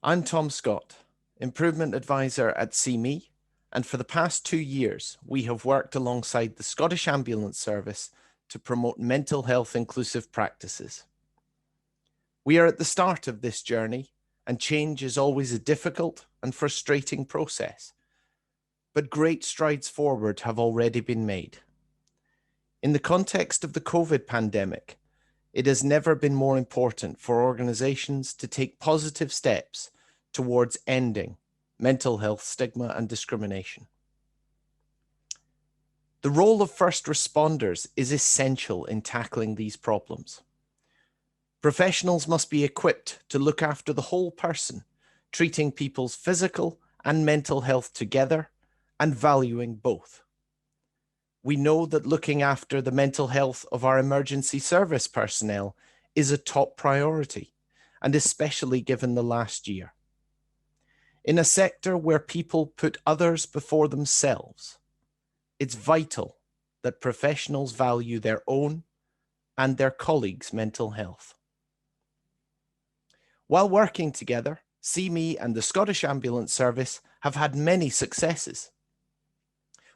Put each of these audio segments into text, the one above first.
I'm Tom Scott, Improvement Advisor at CME, and for the past 2 years, we have worked alongside the Scottish Ambulance Service to promote mental health inclusive practices. We are at the start of this journey, and change is always a difficult and frustrating process. But great strides forward have already been made. In the context of the COVID pandemic, it has never been more important for organizations to take positive steps towards ending mental health stigma and discrimination. The role of first responders is essential in tackling these problems. Professionals must be equipped to look after the whole person, treating people's physical and mental health together and valuing both. We know that looking after the mental health of our emergency service personnel is a top priority, and especially given the last year. In a sector where people put others before themselves, it's vital that professionals value their own and their colleagues' mental health. While working together, CME and the Scottish Ambulance Service have had many successes.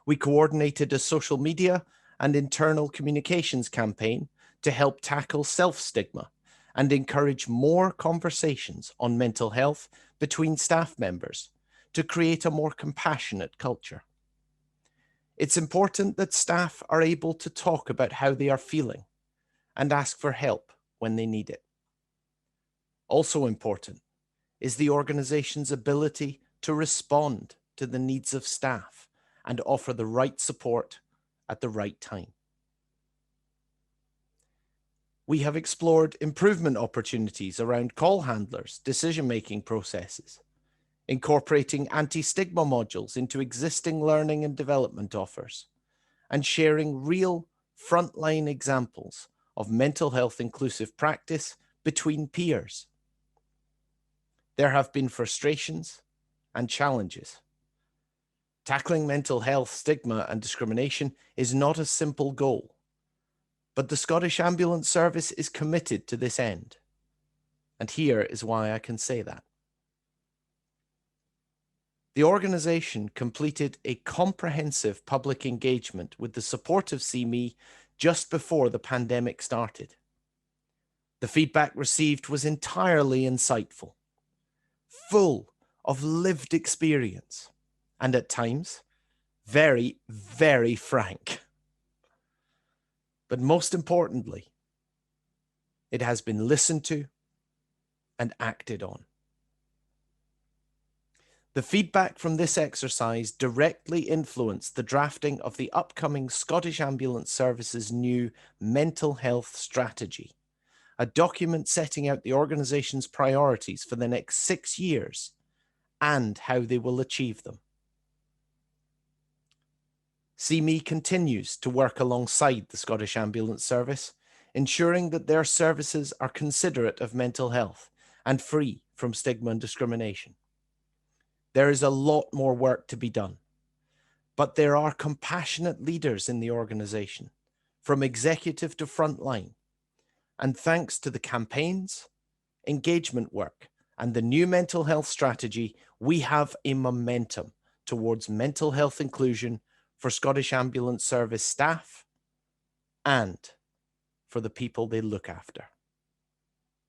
We coordinated a social media and internal communications campaign to help tackle self-stigma and encourage more conversations on mental health between staff members to create a more compassionate culture. It's important that staff are able to talk about how they are feeling and ask for help when they need it. Also important is the organization's ability to respond to the needs of staff and offer the right support at the right time. We have explored improvement opportunities around call handlers' decision-making processes, incorporating anti-stigma modules into existing learning and development offers, and sharing real frontline examples of mental health inclusive practice between peers. There have been frustrations and challenges. Tackling mental health stigma and discrimination is not a simple goal, but the Scottish Ambulance Service is committed to this end. And here is why I can say that. The organisation completed a comprehensive public engagement with the support of CME just before the pandemic started. The feedback received was entirely insightful, full of lived experience, and at times, very, very frank. But most importantly, it has been listened to and acted on. The feedback from this exercise directly influenced the drafting of the upcoming Scottish Ambulance Service's new mental health strategy, a document setting out the organisation's priorities for the next 6 years and how they will achieve them. CME continues to work alongside the Scottish Ambulance Service, ensuring that their services are considerate of mental health and free from stigma and discrimination. There is a lot more work to be done, but there are compassionate leaders in the organisation, from executive to frontline, and thanks to the campaigns, engagement work, and the new mental health strategy, we have a momentum towards mental health inclusion for Scottish Ambulance Service staff and for the people they look after.